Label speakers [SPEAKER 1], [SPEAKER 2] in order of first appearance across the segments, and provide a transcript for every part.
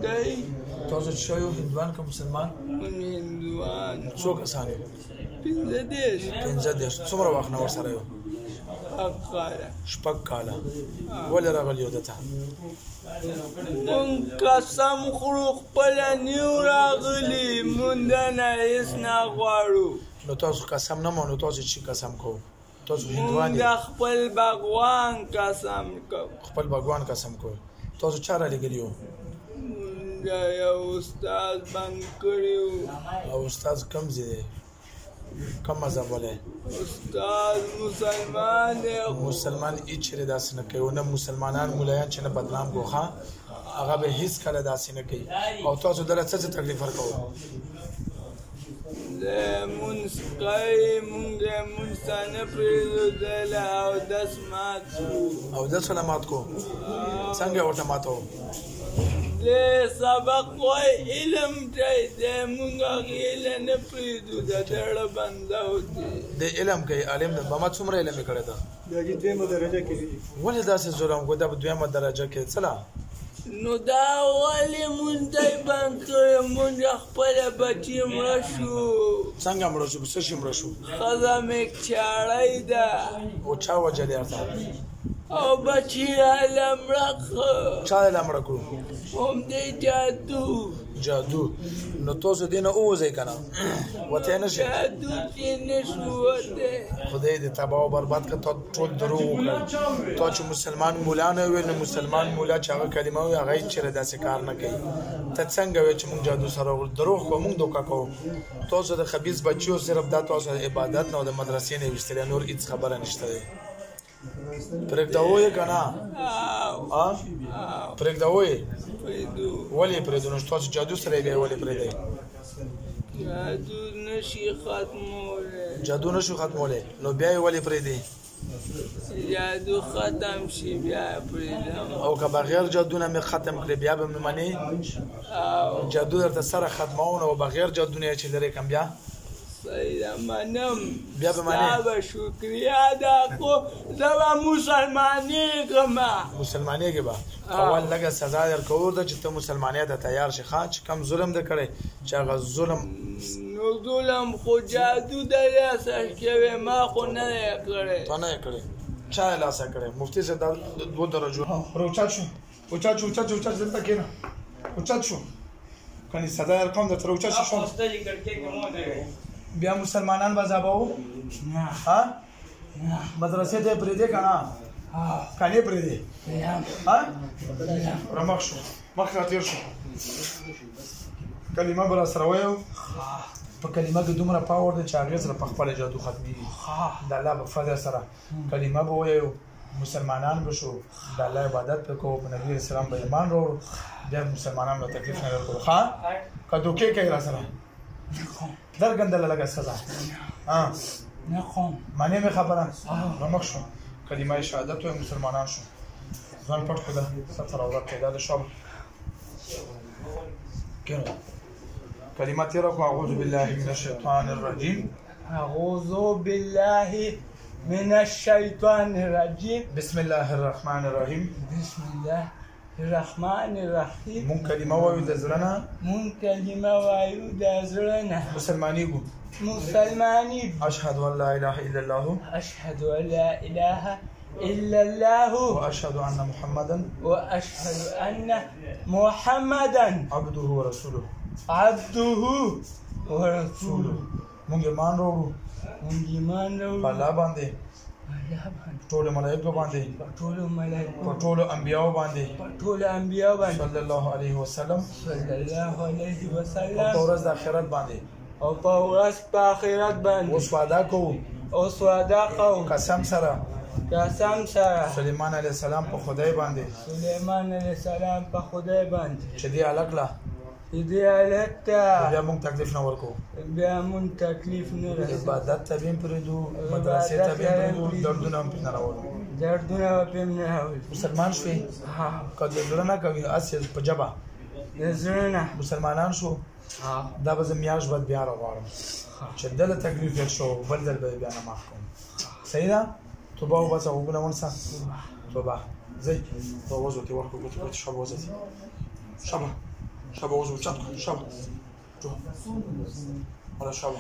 [SPEAKER 1] هندی
[SPEAKER 2] تاسو چې یو هندوان که مسلمان
[SPEAKER 1] هندوان
[SPEAKER 2] څو کسان یو
[SPEAKER 1] 15
[SPEAKER 2] څومره وخت نه ورسره یو شپږ کاله ولې راغلی یو دته
[SPEAKER 1] مونږ قسم خورو خپله نیو راغلي مونږ نه هېڅ نه غواړو
[SPEAKER 2] نو تاسو قسم نه مانو تاسو چې قسم کوو تاسو هندوان
[SPEAKER 1] مونږ خپل باغوان قسم کوو
[SPEAKER 2] خپل باغوان قسم کوو تاسو چا رالیږلي وو
[SPEAKER 1] یو استاد بند کړي وو
[SPEAKER 2] او استاد کوم ځای دی کوم مذهب والی
[SPEAKER 1] استاد مسلمان دی
[SPEAKER 2] مسلمان هېڅ چېرې داسې نه کوي نه مسلمانان مولایان چې نه بدنام ګوښه هغه به هېڅ کله داسې نه کوي او تاسو دله څه تکلیف ورکوو
[SPEAKER 1] مونږ کوي مونږ مونځ ته نه پرېږدله اودس مات کړو
[SPEAKER 2] اودس ولې مات کړو څنګه یې ورته ماتوو
[SPEAKER 1] د سبق وای علم دی د مونږ هغې له نه پرېږدو د زړه بنده دی
[SPEAKER 2] د علم کوي عالم د بما څومره علم یې کړی ده
[SPEAKER 3] دا چې دویمه درجه کې
[SPEAKER 2] ولې داسې ظلم کوي دا په دویمه درجه کې څه لا
[SPEAKER 1] نو دا ولې مونږ دی بند کړی مونږ خپله بچي مړه شو
[SPEAKER 2] څنګه مړه شو په څه شي مړه شو
[SPEAKER 1] ښځه مې چاړی ده
[SPEAKER 2] او چا وجلې ورته
[SPEAKER 1] او بچي هله مړه کړه
[SPEAKER 2] چا یې لا مړه کړو
[SPEAKER 1] همدې جادو
[SPEAKER 2] جادو نو تاسو دې نه ووځئ که نه وتی نه شئ
[SPEAKER 1] جادو چې نه شو وتی
[SPEAKER 2] خدای دې تباه و برباد کړه تا ټول دروغ وکړل تا چې مسلمان مولا نه ویل نو مسلمان مولا چې هغه کلمه وي هغه هېڅ چېرې داسې کار نه کوي ته څنګه وایې چې موږ جادو سره دروغ کوو موږ دوکه کوو تاسو د خبیث بچیو صرف دا تاسو عبادت نه او د مدرسې نه یې ویستلی نور هېڅ خبره نشته دی پرېږدوو یې که نه پرېږدوو یې ولې یې پرېږدو نو تاسو جادو سره یې بیا ولې پرېږدئ
[SPEAKER 1] جادو نشي ختمولی
[SPEAKER 2] جادو نشو ختمولی نو بیا یې ولې پرېږدئ
[SPEAKER 1] جادو ختم شي بیا پرېږدم
[SPEAKER 2] او که بغیر جادو نه مې ختم کړې بیا به مې منې جادو درته سره ختموو نو بغیر جادو نه یې چې لرې کړم بیا
[SPEAKER 1] صحیح ده منم
[SPEAKER 2] بیا به منې
[SPEAKER 1] ستا به شکریا ده خو زه به مسلمانېږم
[SPEAKER 2] مسلمانېږې به اول لږه سزا درکوو ده چې ته مسلمانۍ ته تیار شې ښه چې کم ظلم دې کړی چې هغه ظلم
[SPEAKER 1] نو ظلم خو جادو د لاسه شوی ما خو نه دی کړی
[SPEAKER 2] تا نه یې کړی چا یې لاسه کړی مفتي صاحب دا 2 درجو اوچت شو اوچت دلته کښېنه اوچت شو کنی سزا درکوم درته اوچت شو بیا مسلمانان به ځابوو مدرسې ته یې پرېږدې که نه کنې پرېږدې رمخ شو مخ راتېر شو کلمه به راسره ویو په کلمه کې دومره پاور دی چې هغې سره په خپله جادو ختمېږي د الله په فضل سره کلمه به ویو مسلمانان به شو د الله عبادت به کوو په نبي اسلام به ایمان راوړو بیا مسلمانانو له تکلیف نه درکړو ښه که دوکې کوي را سره درګندله لږه سزا
[SPEAKER 1] نه کوم
[SPEAKER 2] منې مې خبره رمخ شو کلمه شهادت وایي مسلمانان شو ځان پټ کړه ستر عورت کې دا د شب کېنه کلمه تېره کړو اعوذ بالله من الشیطان الرجیم
[SPEAKER 1] اعوذ بالله من الشیطان الرجیم
[SPEAKER 2] بسم الله الرحمن الرحیم
[SPEAKER 1] بسم الله الرحمن الرحیم
[SPEAKER 2] مونږ کلمه وایو د زړه نه
[SPEAKER 1] مونږ کلمه وایو د زړه نه
[SPEAKER 2] مسلمانېږو
[SPEAKER 1] مسلمانېږو
[SPEAKER 2] اشهد ان لا اله الا الله
[SPEAKER 1] اشهد ان لا اله الا الله
[SPEAKER 2] واشهد ان محمدا عبده ورسوله مونږ ایمان راوړو په الله باندې ټولو ملایکو باندې په ټولو انبیاو باندې صلی الله علیه وسلم او په ورځ د آخرت باندې اوس وعده کوو قسم سره سلیمان علیه السلام په خدای باندې چې دې هلک له بیا مونږ تکلیف نه ورکوو عبادت ته به هم پرېږدو مدرسې ته به هم پرېږدو دردونه هم پرې نه راولو مسلمان شوې که د زړه نه کوي هسې په ژبه مسلمانان شو دا به زه میاشت بعد بیا راغواړم چې دله تکلیف یې شو بل ځل به یې بیا نه معاف کوم صحیح ده توبه وباسه غوږونه ونیسه توبه ځئ ووځو تې ورکړو ګوتې شبه وځئ شبه شابه وزو چت کن شابه جو حالا شابه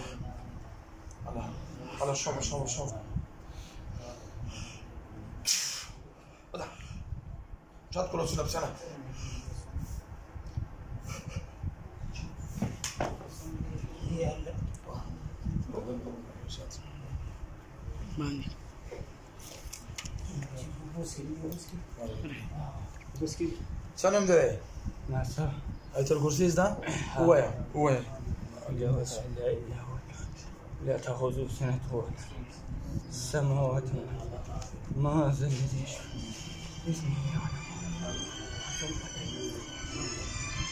[SPEAKER 2] حالا شابه بدا چت کن رسول بسنه سنم ده
[SPEAKER 1] ناصر
[SPEAKER 2] آية الكرسي ده هو
[SPEAKER 1] لا تأخذه سنة السماوات ما ذا الذي اسمه يعلم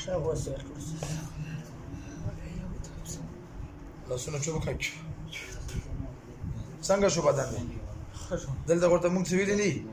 [SPEAKER 1] هو سير الكرسي
[SPEAKER 2] لاسونه چوب کک څنګه شو بدن دلته ورته موږ څه ویلي